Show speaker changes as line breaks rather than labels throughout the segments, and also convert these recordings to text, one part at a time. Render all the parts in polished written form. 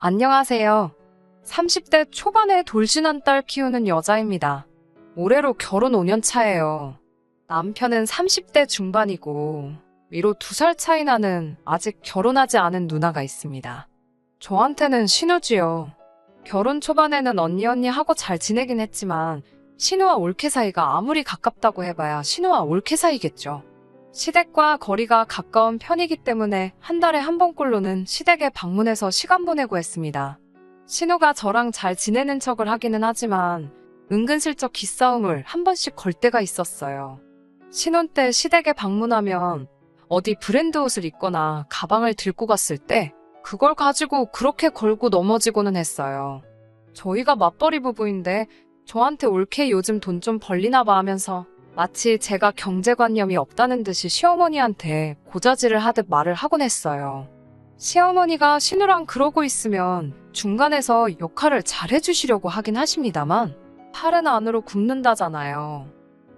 안녕하세요. 30대 초반에 돌진한 딸 키우는 여자입니다. 올해로 결혼 5년 차예요. 남편은 30대 중반이고 위로 2살 차이 나는 아직 결혼하지 않은 누나가 있습니다. 저한테는 신우지요. 결혼 초반에는 언니 하고 잘 지내긴 했지만 신우와 올케 사이가 아무리 가깝다고 해봐야 신우와 올케 사이겠죠. 시댁과 거리가 가까운 편이기 때문에 한 달에 한 번꼴로는 시댁에 방문해서 시간 보내고 했습니다. 신우가 저랑 잘 지내는 척을 하기는 하지만 은근슬쩍 기싸움을 한 번씩 걸 때가 있었어요. 신혼 때 시댁에 방문하면 어디 브랜드 옷을 입거나 가방을 들고 갔을 때 그걸 가지고 그렇게 걸고 넘어지고는 했어요. 저희가 맞벌이 부부인데 저한테 올케 요즘 돈 좀 벌리나 봐 하면서 마치 제가 경제관념이 없다는 듯이 시어머니한테 고자질을 하듯 말을 하곤 했어요. 시어머니가 신우랑 그러고 있으면 중간에서 역할을 잘해주시려고 하긴 하십니다만 팔은 안으로 굽는다잖아요.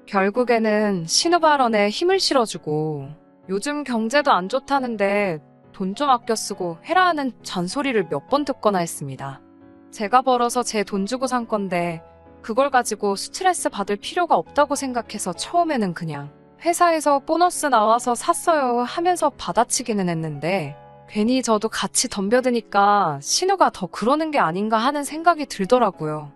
결국에는 신우 발언에 힘을 실어주고 요즘 경제도 안 좋다는데 돈 좀 아껴 쓰고 해라 하는 잔소리를 몇 번 듣거나 했습니다. 제가 벌어서 제 돈 주고 산 건데 그걸 가지고 스트레스 받을 필요가 없다고 생각해서 처음에는 그냥 회사에서 보너스 나와서 샀어요 하면서 받아치기는 했는데 괜히 저도 같이 덤벼드니까 신우가 더 그러는 게 아닌가 하는 생각이 들더라고요.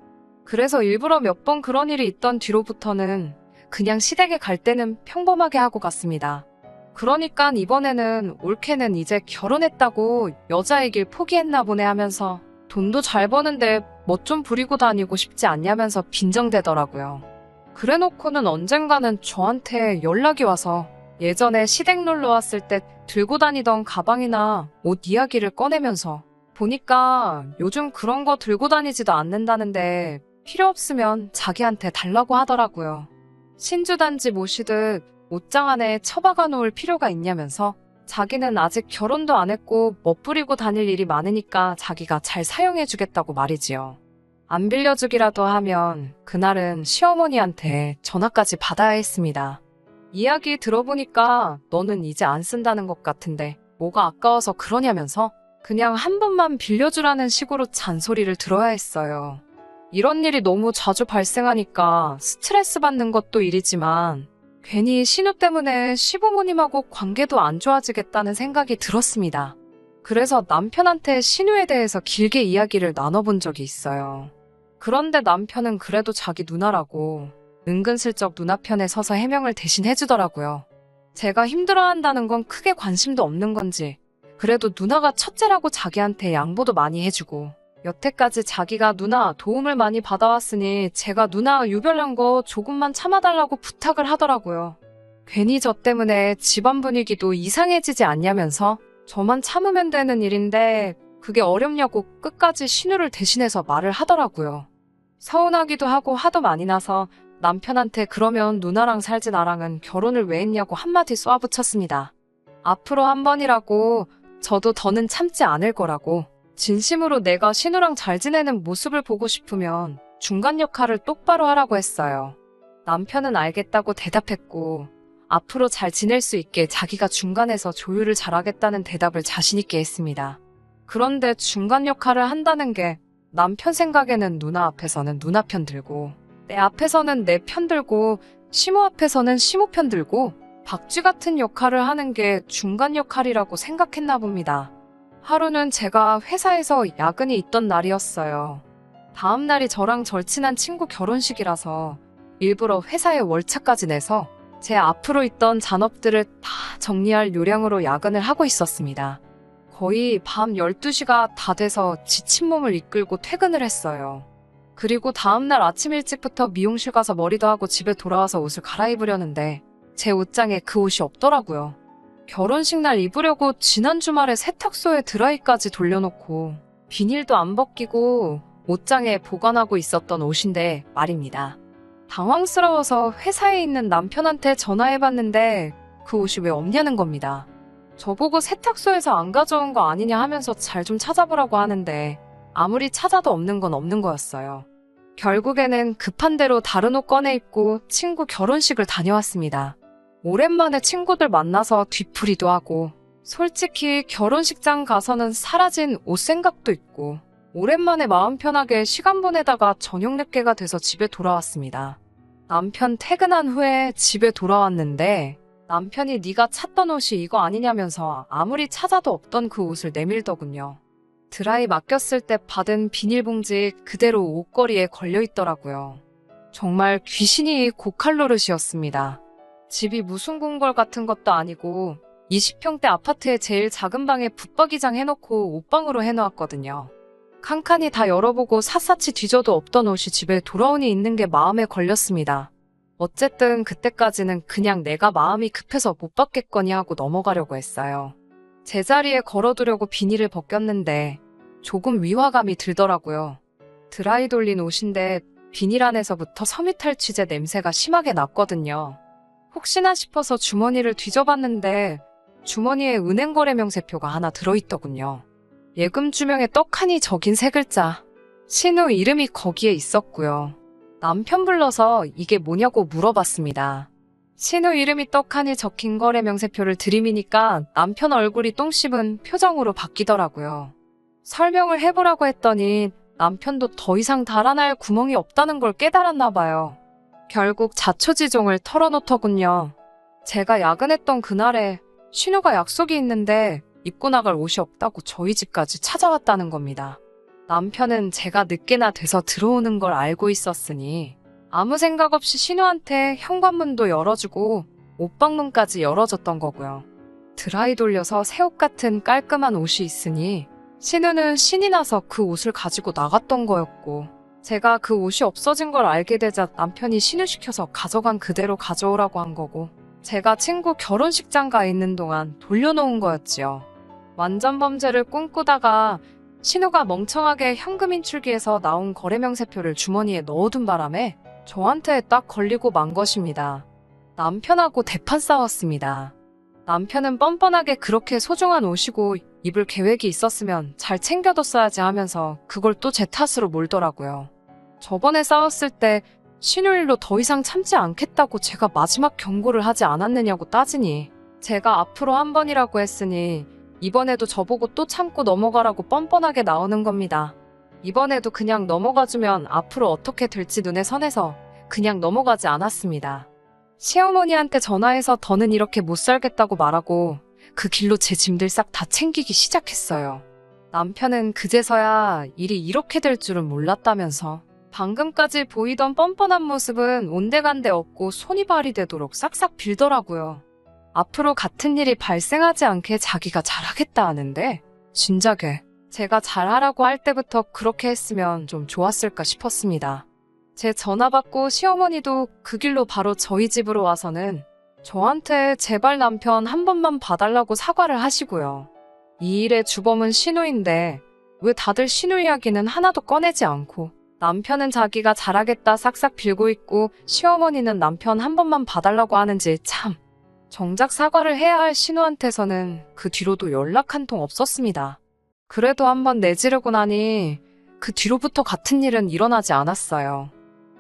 그래서 일부러 몇 번 그런 일이 있던 뒤로부터는 그냥 시댁에 갈 때는 평범하게 하고 갔습니다. 그러니까 이번에는 올케는 이제 결혼했다고 여자이길 포기했나 보네 하면서 돈도 잘 버는데 뭐 좀 부리고 다니고 싶지 않냐면서 빈정대더라고요. 그래놓고는 언젠가는 저한테 연락이 와서 예전에 시댁 놀러 왔을 때 들고 다니던 가방이나 옷 이야기를 꺼내면서 보니까 요즘 그런 거 들고 다니지도 않는다는데 필요 없으면 자기한테 달라고 하더라고요. 신주단지 모시듯 옷장 안에 처박아 놓을 필요가 있냐면서 자기는 아직 결혼도 안 했고 멋부리고 다닐 일이 많으니까 자기가 잘 사용해주겠다고 말이지요. 안 빌려주기라도 하면 그날은 시어머니한테 전화까지 받아야 했습니다. 이야기 들어보니까 너는 이제 안 쓴다는 것 같은데 뭐가 아까워서 그러냐면서 그냥 한 번만 빌려주라는 식으로 잔소리를 들어야 했어요. 이런 일이 너무 자주 발생하니까 스트레스 받는 것도 일이지만 괜히 신우 때문에 시부모님하고 관계도 안 좋아지겠다는 생각이 들었습니다. 그래서 남편한테 신우에 대해서 길게 이야기를 나눠본 적이 있어요. 그런데 남편은 그래도 자기 누나라고 은근슬쩍 누나 편에 서서 해명을 대신 해주더라고요. 제가 힘들어한다는 건 크게 관심도 없는 건지 그래도 누나가 첫째라고 자기한테 양보도 많이 해주고 여태까지 자기가 누나 도움을 많이 받아왔으니 제가 누나 유별난 거 조금만 참아달라고 부탁을 하더라고요. 괜히 저 때문에 집안 분위기도 이상해지지 않냐면서 저만 참으면 되는 일인데 그게 어렵냐고 끝까지 신우를 대신해서 말을 하더라고요. 서운하기도 하고 화도 많이 나서 남편한테 그러면 누나랑 살지 나랑은 결혼을 왜 했냐고 한마디 쏘아붙였습니다. 앞으로 한 번이라고 저도 더는 참지 않을 거라고 진심으로 내가 신우랑 잘 지내는 모습을 보고 싶으면 중간 역할을 똑바로 하라고 했어요. 남편은 알겠다고 대답했고 앞으로 잘 지낼 수 있게 자기가 중간에서 조율을 잘하겠다는 대답을 자신 있게 했습니다. 그런데 중간 역할을 한다는 게 남편 생각에는 누나 앞에서는 누나 편 들고 내 앞에서는 내 편 들고 시모 앞에서는 시모 편 들고 박쥐 같은 역할을 하는 게 중간 역할이라고 생각했나 봅니다. 하루는 제가 회사에서 야근이 있던 날이었어요. 다음 날이 저랑 절친한 친구 결혼식이라서 일부러 회사에 월차까지 내서 제 앞으로 있던 잔업들을 다 정리할 요량으로 야근을 하고 있었습니다. 거의 밤 12시가 다 돼서 지친 몸을 이끌고 퇴근을 했어요. 그리고 다음날 아침 일찍부터 미용실 가서 머리도 하고 집에 돌아와서 옷을 갈아입으려는데 제 옷장에 그 옷이 없더라고요. 결혼식 날 입으려고 지난 주말에 세탁소에 드라이까지 돌려놓고 비닐도 안 벗기고 옷장에 보관하고 있었던 옷인데 말입니다. 당황스러워서 회사에 있는 남편한테 전화해봤는데 그 옷이 왜 없냐는 겁니다. 저보고 세탁소에서 안 가져온 거 아니냐 하면서 잘 좀 찾아보라고 하는데 아무리 찾아도 없는 건 없는 거였어요. 결국에는 급한 대로 다른 옷 꺼내 입고 친구 결혼식을 다녀왔습니다. 오랜만에 친구들 만나서 뒤풀이도 하고 솔직히 결혼식장 가서는 사라진 옷 생각도 있고 오랜만에 마음 편하게 시간 보내다가 저녁 늦게가 돼서 집에 돌아왔습니다. 남편 퇴근한 후에 집에 돌아왔는데 남편이 네가 찾던 옷이 이거 아니냐면서 아무리 찾아도 없던 그 옷을 내밀더군요. 드라이 맡겼을 때 받은 비닐봉지 그대로 옷걸이에 걸려있더라고요. 정말 귀신이 고칼로릇이었습니다. 집이 무슨 궁궐 같은 것도 아니고 20평대 아파트의 제일 작은 방에 붙박이장 해놓고 옷방으로 해놓았거든요. 칸칸이 다 열어보고 샅샅이 뒤져도 없던 옷이 집에 돌아오니 있는 게 마음에 걸렸습니다. 어쨌든 그때까지는 그냥 내가 마음이 급해서 못 받겠거니 하고 넘어가려고 했어요. 제자리에 걸어두려고 비닐을 벗겼는데 조금 위화감이 들더라고요. 드라이 돌린 옷인데 비닐 안에서부터 섬유탈 취재 냄새가 심하게 났거든요. 혹시나 싶어서 주머니를 뒤져봤는데 주머니에 은행거래 명세표가 하나 들어있더군요. 예금 주명에 떡하니 적인 세 글자. 신우 이름이 거기에 있었고요. 남편 불러서 이게 뭐냐고 물어봤습니다. 신우 이름이 떡하니 적힌 거래 명세표를 들이미니까 남편 얼굴이 똥 씹은 표정으로 바뀌더라고요. 설명을 해보라고 했더니 남편도 더 이상 달아날 구멍이 없다는 걸 깨달았나 봐요. 결국 자초지종을 털어놓더군요. 제가 야근했던 그날에 신우가 약속이 있는데 입고 나갈 옷이 없다고 저희 집까지 찾아왔다는 겁니다. 남편은 제가 늦게나 돼서 들어오는 걸 알고 있었으니 아무 생각 없이 신우한테 현관문도 열어주고 옷방문까지 열어줬던 거고요. 드라이 돌려서 새 옷 같은 깔끔한 옷이 있으니 신우는 신이 나서 그 옷을 가지고 나갔던 거였고 제가 그 옷이 없어진 걸 알게 되자 남편이 신우시켜서 가져간 그대로 가져오라고 한 거고 제가 친구 결혼식장 가 있는 동안 돌려놓은 거였지요. 완전 범죄를 꿈꾸다가 신우가 멍청하게 현금 인출기에서 나온 거래명세표를 주머니에 넣어둔 바람에 저한테 딱 걸리고 만 것입니다. 남편하고 대판 싸웠습니다. 남편은 뻔뻔하게 그렇게 소중한 옷이고 입을 계획이 있었으면 잘 챙겨뒀어야지 하면서 그걸 또 제 탓으로 몰더라고요. 저번에 싸웠을 때 신우 일로 더 이상 참지 않겠다고 제가 마지막 경고를 하지 않았느냐고 따지니 제가 앞으로 한 번이라고 했으니 이번에도 저보고 또 참고 넘어가라고 뻔뻔하게 나오는 겁니다. 이번에도 그냥 넘어가주면 앞으로 어떻게 될지 눈에 선해서 그냥 넘어가지 않았습니다. 시어머니한테 전화해서 더는 이렇게 못 살겠다고 말하고 그 길로 제 짐들 싹 다 챙기기 시작했어요. 남편은 그제서야 일이 이렇게 될 줄은 몰랐다면서 방금까지 보이던 뻔뻔한 모습은 온데간데 없고 손이 발이 되도록 싹싹 빌더라고요. 앞으로 같은 일이 발생하지 않게 자기가 잘하겠다 하는데 진작에 제가 잘하라고 할 때부터 그렇게 했으면 좀 좋았을까 싶었습니다. 제 전화 받고 시어머니도 그 길로 바로 저희 집으로 와서는 저한테 제발 남편 한 번만 봐달라고 사과를 하시고요. 이 일의 주범은 신우인데 왜 다들 신우 이야기는 하나도 꺼내지 않고 남편은 자기가 잘하겠다 싹싹 빌고 있고 시어머니는 남편 한 번만 봐달라고 하는지 참. 정작 사과를 해야 할 신우한테서는 그 뒤로도 연락 한 통 없었습니다. 그래도 한번 내지르고 나니 그 뒤로부터 같은 일은 일어나지 않았어요.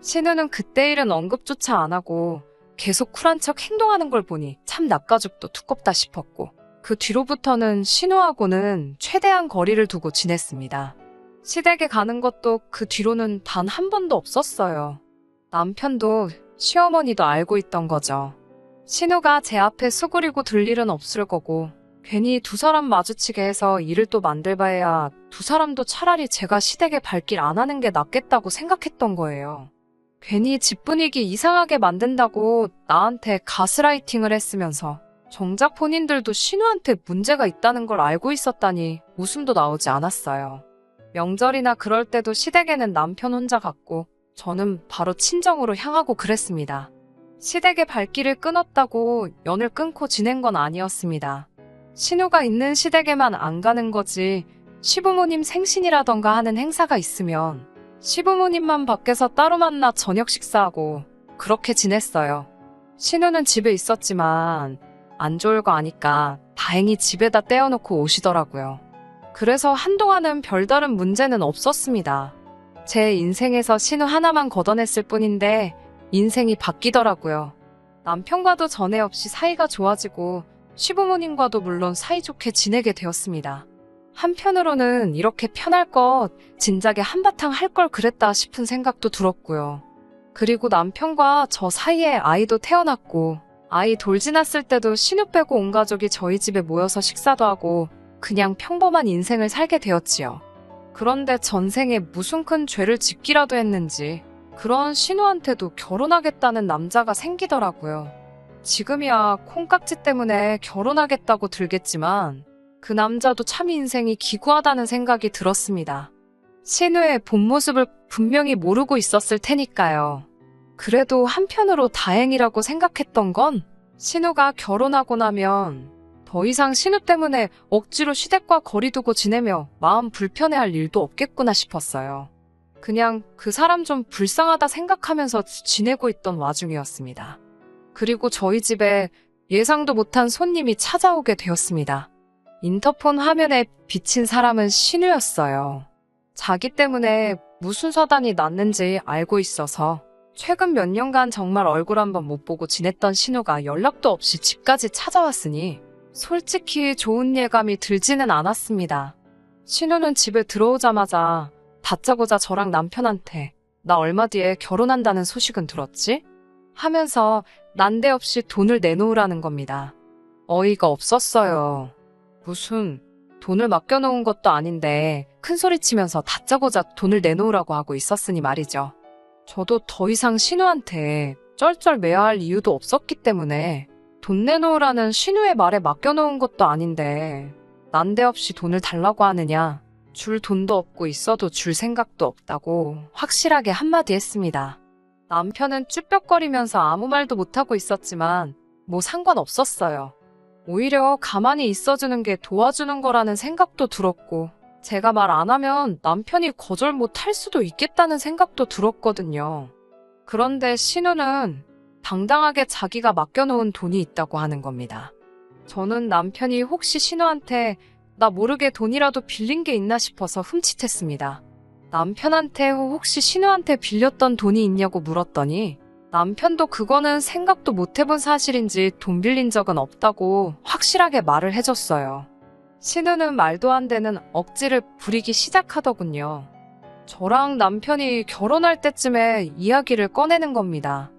신우는 그때 일은 언급조차 안 하고 계속 쿨한 척 행동하는 걸 보니 참 낯가죽도 두껍다 싶었고 그 뒤로부터는 신우하고는 최대한 거리를 두고 지냈습니다. 시댁에 가는 것도 그 뒤로는 단 한 번도 없었어요. 남편도 시어머니도 알고 있던 거죠. 신우가 제 앞에 수그리고 들 일은 없을 거고 괜히 두 사람 마주치게 해서 일을 또 만들봐야 두 사람도 차라리 제가 시댁에 발길 안 하는 게 낫겠다고 생각했던 거예요. 괜히 집 분위기 이상하게 만든다고 나한테 가스라이팅을 했으면서 정작 본인들도 신우한테 문제가 있다는 걸 알고 있었다니 웃음도 나오지 않았어요. 명절이나 그럴 때도 시댁에는 남편 혼자 갔고 저는 바로 친정으로 향하고 그랬습니다. 시댁의 발길을 끊었다고 연을 끊고 지낸 건 아니었습니다. 신우가 있는 시댁에만 안 가는 거지 시부모님 생신이라던가 하는 행사가 있으면 시부모님만 밖에서 따로 만나 저녁 식사하고 그렇게 지냈어요. 신우는 집에 있었지만 안 좋을 거 아니까 다행히 집에다 떼어놓고 오시더라고요. 그래서 한동안은 별다른 문제는 없었습니다. 제 인생에서 신우 하나만 걷어냈을 뿐인데 인생이 바뀌더라고요. 남편과도 전에 없이 사이가 좋아지고 시부모님과도 물론 사이좋게 지내게 되었습니다. 한편으로는 이렇게 편할 것 진작에 한바탕 할 걸 그랬다 싶은 생각도 들었고요. 그리고 남편과 저 사이에 아이도 태어났고 아이 돌 지났을 때도 신우 빼고 온 가족이 저희 집에 모여서 식사도 하고 그냥 평범한 인생을 살게 되었지요. 그런데 전생에 무슨 큰 죄를 짓기라도 했는지 그런 신우한테도 결혼하겠다는 남자가 생기더라고요. 지금이야 콩깍지 때문에 결혼하겠다고 들겠지만 그 남자도 참 인생이 기구하다는 생각이 들었습니다. 신우의 본 모습을 분명히 모르고 있었을 테니까요. 그래도 한편으로 다행이라고 생각했던 건 신우가 결혼하고 나면 더 이상 신우 때문에 억지로 시댁과 거리 두고 지내며 마음 불편해할 일도 없겠구나 싶었어요. 그냥 그 사람 좀 불쌍하다 생각하면서 지내고 있던 와중이었습니다. 그리고 저희 집에 예상도 못한 손님이 찾아오게 되었습니다. 인터폰 화면에 비친 사람은 신우였어요. 자기 때문에 무슨 사단이 났는지 알고 있어서 최근 몇 년간 정말 얼굴 한번 못 보고 지냈던 신우가 연락도 없이 집까지 찾아왔으니 솔직히 좋은 예감이 들지는 않았습니다. 신우는 집에 들어오자마자 다짜고짜 저랑 남편한테 나 얼마 뒤에 결혼한다는 소식은 들었지? 하면서 난데없이 돈을 내놓으라는 겁니다. 어이가 없었어요. 무슨 돈을 맡겨놓은 것도 아닌데 큰소리치면서 다짜고짜 돈을 내놓으라고 하고 있었으니 말이죠. 저도 더 이상 신우한테 쩔쩔매야 할 이유도 없었기 때문에 돈 내놓으라는 신우의 말에 맡겨놓은 것도 아닌데 난데없이 돈을 달라고 하느냐, 줄 돈도 없고 있어도 줄 생각도 없다고 확실하게 한마디 했습니다. 남편은 쭈뼛거리면서 아무 말도 못하고 있었지만 뭐 상관없었어요. 오히려 가만히 있어주는 게 도와주는 거라는 생각도 들었고 제가 말 안 하면 남편이 거절 못할 수도 있겠다는 생각도 들었거든요. 그런데 신우는 당당하게 자기가 맡겨놓은 돈이 있다고 하는 겁니다. 저는 남편이 혹시 신우한테 나 모르게 돈이라도 빌린 게 있나 싶어서 흠칫했습니다. 남편한테 혹시 신우한테 빌렸던 돈이 있냐고 물었더니 남편도 그거는 생각도 못 해본 사실인지 돈 빌린 적은 없다고 확실하게 말을 해줬어요. 신우는 말도 안 되는 억지를 부리기 시작하더군요. 저랑 남편이 결혼할 때쯤에 이야기를 꺼내는 겁니다.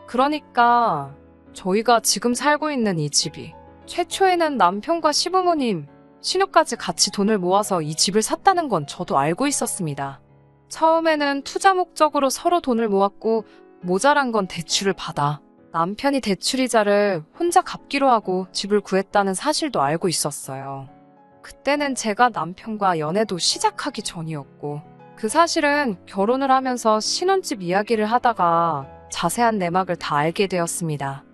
그러니까 저희가 지금 살고 있는 이 집이 최초에는 남편과 시부모님, 신우까지 같이 돈을 모아서 이 집을 샀다는 건 저도 알고 있었습니다. 처음에는 투자 목적으로 서로 돈을 모았고 모자란 건 대출을 받아 남편이 대출이자를 혼자 갚기로 하고 집을 구했다는 사실도 알고 있었어요. 그때는 제가 남편과 연애도 시작하기 전이었고 그 사실은 결혼을 하면서 신혼집 이야기를 하다가 자세한 내막을 다 알게 되었습니다.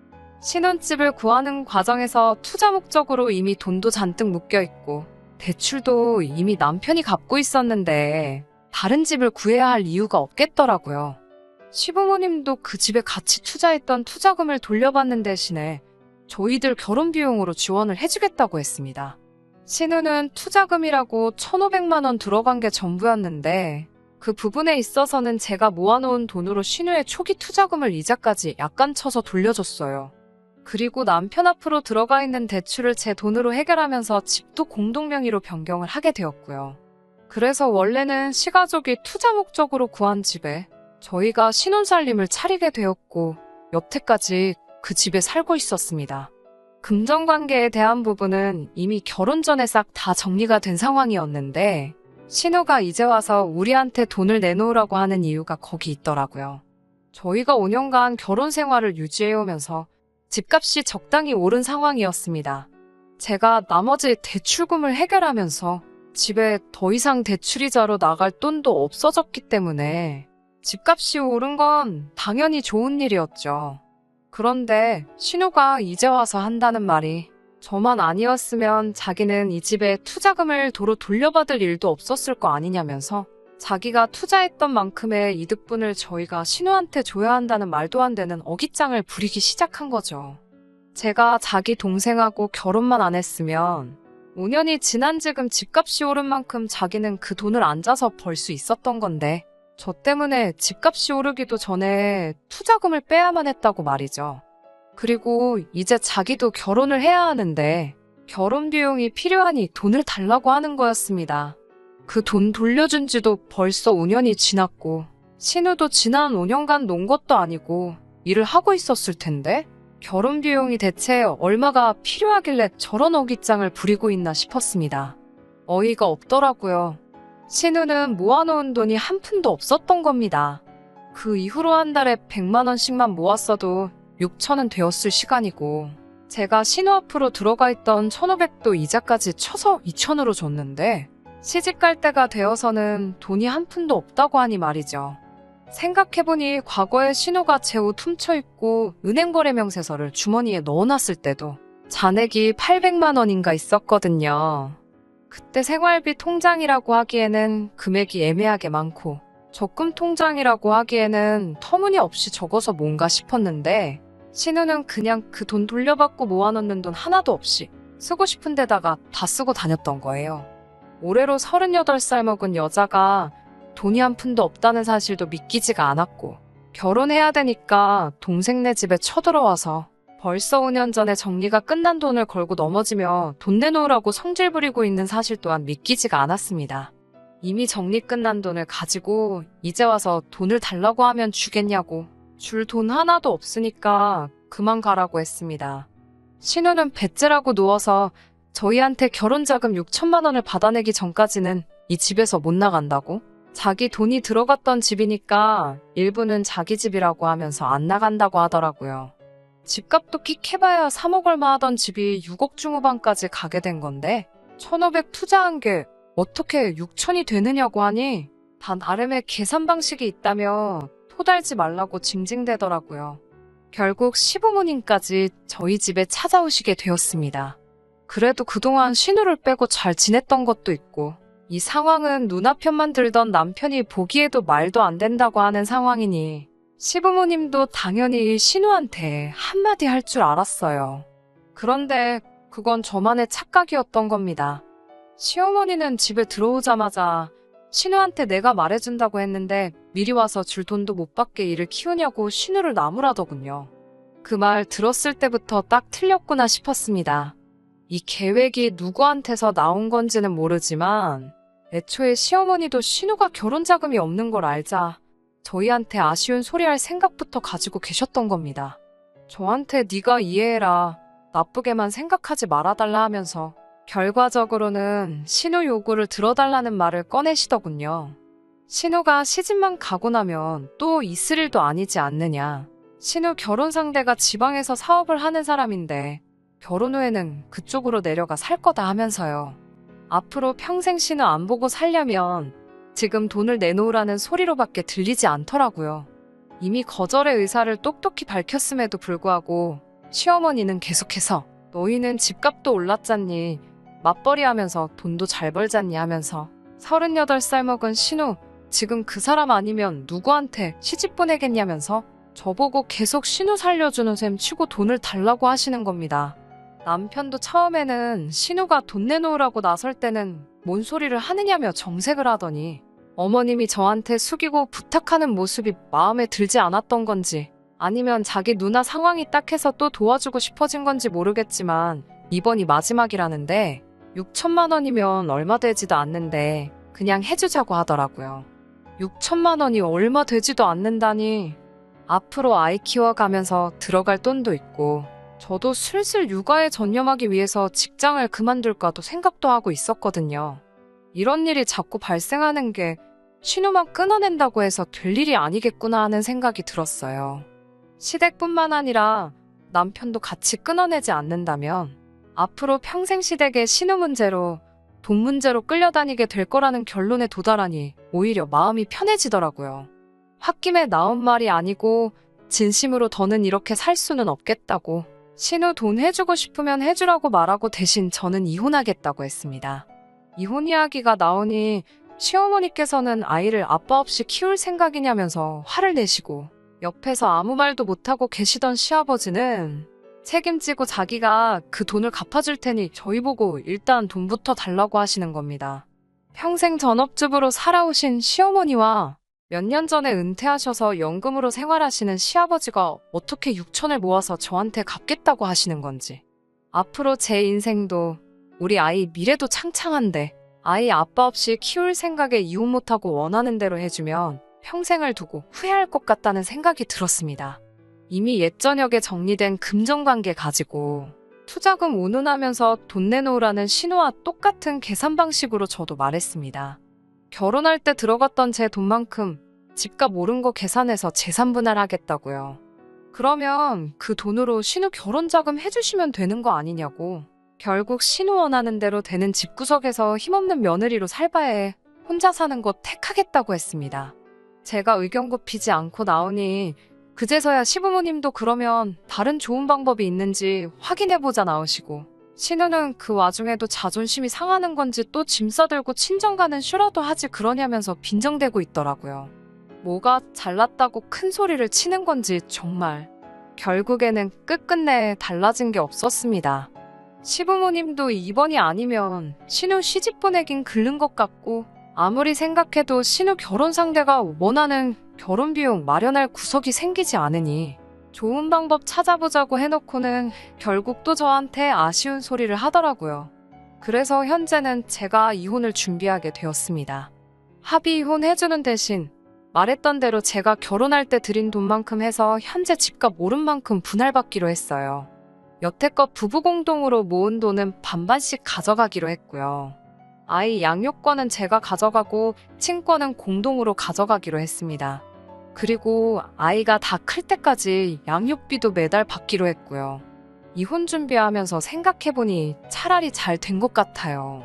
신혼집을 구하는 과정에서 투자 목적으로 이미 돈도 잔뜩 묶여있고 대출도 이미 남편이 갚고 있었는데 다른 집을 구해야 할 이유가 없겠더라고요. 시부모님도 그 집에 같이 투자했던 투자금을 돌려받는 대신에 저희들 결혼 비용으로 지원을 해주겠다고 했습니다. 신우는 투자금이라고 1,500만 원 들어간 게 전부였는데 그 부분에 있어서는 제가 모아놓은 돈으로 신우의 초기 투자금을 이자까지 약간 쳐서 돌려줬어요. 그리고 남편 앞으로 들어가 있는 대출을 제 돈으로 해결하면서 집도 공동명의로 변경을 하게 되었고요. 그래서 원래는 시가족이 투자 목적으로 구한 집에 저희가 신혼살림을 차리게 되었고 여태까지 그 집에 살고 있었습니다. 금전관계에 대한 부분은 이미 결혼 전에 싹 다 정리가 된 상황이었는데 신우가 이제 와서 우리한테 돈을 내놓으라고 하는 이유가 거기 있더라고요. 저희가 5년간 결혼 생활을 유지해오면서 집값이 적당히 오른 상황이었습니다. 제가 나머지 대출금을 해결하면서 집에 더 이상 대출이자로 나갈 돈도 없어졌기 때문에 집값이 오른 건 당연히 좋은 일이었죠. 그런데 신우가 이제 와서 한다는 말이 저만 아니었으면 자기는 이 집에 투자금을 도로 돌려받을 일도 없었을 거 아니냐면서 자기가 투자했던 만큼의 이득분을 저희가 신우한테 줘야 한다는 말도 안 되는 어깃장을 부리기 시작한 거죠. 제가 자기 동생하고 결혼만 안 했으면 5년이 지난 지금 집값이 오른 만큼 자기는 그 돈을 앉아서 벌 수 있었던 건데 저 때문에 집값이 오르기도 전에 투자금을 빼야만 했다고 말이죠. 그리고 이제 자기도 결혼을 해야 하는데 결혼 비용이 필요하니 돈을 달라고 하는 거였습니다. 그 돈 돌려준 지도 벌써 5년이 지났고 신우도 지난 5년간 논 것도 아니고 일을 하고 있었을 텐데 결혼 비용이 대체 얼마가 필요하길래 저런 어깃장을 부리고 있나 싶었습니다. 어이가 없더라고요. 신우는 모아놓은 돈이 한 푼도 없었던 겁니다. 그 이후로 한 달에 100만 원씩만 모았어도 6천은 되었을 시간이고 제가 신우 앞으로 들어가 있던 1,500도 이자까지 쳐서 2천으로 줬는데 시집갈 때가 되어서는 돈이 한 푼도 없다고 하니 말이죠. 생각해보니 과거에 신우가 제 옷 훔쳐입고 은행거래 명세서를 주머니에 넣어놨을 때도 잔액이 800만 원인가 있었거든요. 그때 생활비 통장이라고 하기에는 금액이 애매하게 많고 적금 통장이라고 하기에는 터무니없이 적어서 뭔가 싶었는데 신우는 그냥 그 돈 돌려받고 모아놓는 돈 하나도 없이 쓰고 싶은 데다가 다 쓰고 다녔던 거예요. 올해로 38살 먹은 여자가 돈이 한 푼도 없다는 사실도 믿기지가 않았고 결혼해야 되니까 동생네 집에 쳐들어와서 벌써 5년 전에 정리가 끝난 돈을 걸고 넘어지며 돈 내놓으라고 성질 부리고 있는 사실 또한 믿기지가 않았습니다. 이미 정리 끝난 돈을 가지고 이제 와서 돈을 달라고 하면 주겠냐고 줄 돈 하나도 없으니까 그만 가라고 했습니다. 신우는 배째라고 누워서 저희한테 결혼자금 6천만 원을 받아내기 전까지는 이 집에서 못 나간다고? 자기 돈이 들어갔던 집이니까 일부는 자기 집이라고 하면서 안 나간다고 하더라고요. 집값도 끽 해봐야 3억 얼마 하던 집이 6억 중후반까지 가게 된 건데 1,500 투자한 게 어떻게 6천이 되느냐고 하니 다 나름의 계산 방식이 있다며 토달지 말라고 징징대더라고요. 결국 시부모님까지 저희 집에 찾아오시게 되었습니다. 그래도 그동안 신우를 빼고 잘 지냈던 것도 있고 이 상황은 누나 편만 들던 남편이 보기에도 말도 안 된다고 하는 상황이니 시부모님도 당연히 신우한테 한마디 할 줄 알았어요. 그런데 그건 저만의 착각이었던 겁니다. 시어머니는 집에 들어오자마자 신우한테 내가 말해준다고 했는데 미리 와서 줄 돈도 못 받게 일을 키우냐고 신우를 나무라더군요. 그 말 들었을 때부터 딱 틀렸구나 싶었습니다. 이 계획이 누구한테서 나온 건지는 모르지만 애초에 시어머니도 신우가 결혼 자금이 없는 걸 알자 저희한테 아쉬운 소리 할 생각부터 가지고 계셨던 겁니다. 저한테 네가 이해해라, 나쁘게만 생각하지 말아달라 하면서 결과적으로는 신우 요구를 들어달라는 말을 꺼내시더군요. 신우가 시집만 가고 나면 또 있을 일도 아니지 않느냐. 신우 결혼 상대가 지방에서 사업을 하는 사람인데 결혼 후에는 그쪽으로 내려가 살 거다 하면서요. 앞으로 평생 신우 안 보고 살려면 지금 돈을 내놓으라는 소리로밖에 들리지 않더라고요. 이미 거절의 의사를 똑똑히 밝혔음에도 불구하고 시어머니는 계속해서 너희는 집값도 올랐잖니, 맞벌이 하면서 돈도 잘 벌잖니 하면서 38살 먹은 신우, 지금 그 사람 아니면 누구한테 시집 보내겠냐면서 저보고 계속 신우 살려주는 셈 치고 돈을 달라고 하시는 겁니다. 남편도 처음에는 신우가 돈 내놓으라고 나설 때는 뭔 소리를 하느냐며 정색을 하더니 어머님이 저한테 숙이고 부탁하는 모습이 마음에 들지 않았던 건지 아니면 자기 누나 상황이 딱해서 또 도와주고 싶어진 건지 모르겠지만 이번이 마지막이라는데 6천만 원이면 얼마 되지도 않는데 그냥 해주자고 하더라고요. 6천만 원이 얼마 되지도 않는다니. 앞으로 아이 키워가면서 들어갈 돈도 있고 저도 슬슬 육아에 전념하기 위해서 직장을 그만둘까도 생각도 하고 있었거든요. 이런 일이 자꾸 발생하는 게 신우만 끊어낸다고 해서 될 일이 아니겠구나 하는 생각이 들었어요. 시댁뿐만 아니라 남편도 같이 끊어내지 않는다면 앞으로 평생 시댁의 신우 문제로 돈 문제로 끌려다니게 될 거라는 결론에 도달하니 오히려 마음이 편해지더라고요. 홧김에 나온 말이 아니고 진심으로 더는 이렇게 살 수는 없겠다고 신우 돈 해주고 싶으면 해주라고 말하고 대신 저는 이혼하겠다고 했습니다. 이혼 이야기가 나오니 시어머니께서는 아이를 아빠 없이 키울 생각이냐면서 화를 내시고 옆에서 아무 말도 못하고 계시던 시아버지는 책임지고 자기가 그 돈을 갚아줄 테니 저희 보고 일단 돈부터 달라고 하시는 겁니다. 평생 전업주부로 살아오신 시어머니와 몇 년 전에 은퇴하셔서 연금으로 생활하시는 시아버지가 어떻게 6천을 모아서 저한테 갚겠다고 하시는 건지. 앞으로 제 인생도 우리 아이 미래도 창창한데 아이 아빠 없이 키울 생각에 이혼 못하고 원하는 대로 해주면 평생을 두고 후회할 것 같다는 생각이 들었습니다. 이미 옛저녁에 정리된 금전관계 가지고 투자금 운운하면서 돈 내놓으라는 신호와 똑같은 계산 방식으로 저도 말했습니다. 결혼할 때 들어갔던 제 돈만큼 집값 오른 거 계산해서 재산 분할하겠다고요. 그러면 그 돈으로 신우 결혼자금 해주시면 되는 거 아니냐고. 결국 신우 원하는 대로 되는 집구석에서 힘없는 며느리로 살 바에 혼자 사는 거 택하겠다고 했습니다. 제가 의견 굽히지 않고 나오니 그제서야 시부모님도 그러면 다른 좋은 방법이 있는지 확인해보자 나오시고, 신우는 그 와중에도 자존심이 상하는 건지 또 짐 싸들고 친정 가는 쇼라도 하지 그러냐면서 빈정대고 있더라고요. 뭐가 잘났다고 큰 소리를 치는 건지 정말. 결국에는 끝끝내 달라진 게 없었습니다. 시부모님도 이번이 아니면 신우 시집 보내긴 글른 것 같고, 아무리 생각해도 신우 결혼 상대가 원하는 결혼 비용 마련할 구석이 생기지 않으니 좋은 방법 찾아보자고 해놓고는 결국 또 저한테 아쉬운 소리를 하더라고요. 그래서 현재는 제가 이혼을 준비하게 되었습니다. 합의 이혼해주는 대신 말했던 대로 제가 결혼할 때 드린 돈만큼 해서 현재 집값 오른 만큼 분할받기로 했어요. 여태껏 부부 공동으로 모은 돈은 반반씩 가져가기로 했고요. 아이 양육권은 제가 가져가고 친권은 공동으로 가져가기로 했습니다. 그리고 아이가 다 클 때까지 양육비도 매달 받기로 했고요. 이혼 준비하면서 생각해보니 차라리 잘 된 것 같아요.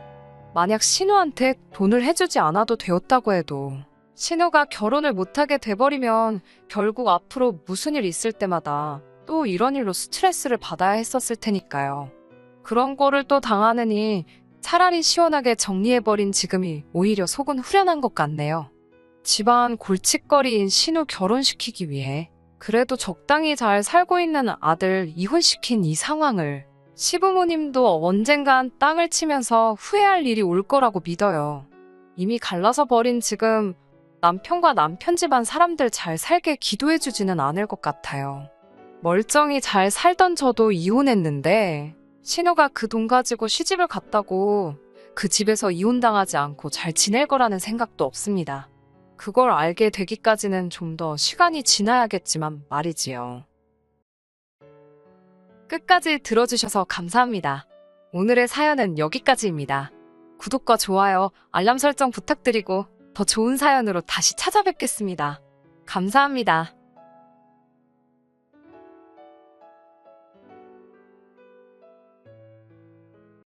만약 신우한테 돈을 해주지 않아도 되었다고 해도 신우가 결혼을 못하게 돼버리면 결국 앞으로 무슨 일 있을 때마다 또 이런 일로 스트레스를 받아야 했었을 테니까요. 그런 거를 또 당하느니 차라리 시원하게 정리해버린 지금이 오히려 속은 후련한 것 같네요. 집안 골칫거리인 신우 결혼시키기 위해 그래도 적당히 잘 살고 있는 아들 이혼시킨 이 상황을 시부모님도 언젠간 땅을 치면서 후회할 일이 올 거라고 믿어요. 이미 갈라서 버린 지금 남편과 남편 집안 사람들 잘 살게 기도해주지는 않을 것 같아요. 멀쩡히 잘 살던 저도 이혼했는데 신우가 그 돈 가지고 시집을 갔다고 그 집에서 이혼당하지 않고 잘 지낼 거라는 생각도 없습니다. 그걸 알게 되기까지는 좀 더 시간이 지나야겠지만 말이지요. 끝까지 들어주셔서 감사합니다. 오늘의 사연은 여기까지입니다. 구독과 좋아요, 알람 설정 부탁드리고 더 좋은 사연으로 다시 찾아뵙겠습니다. 감사합니다.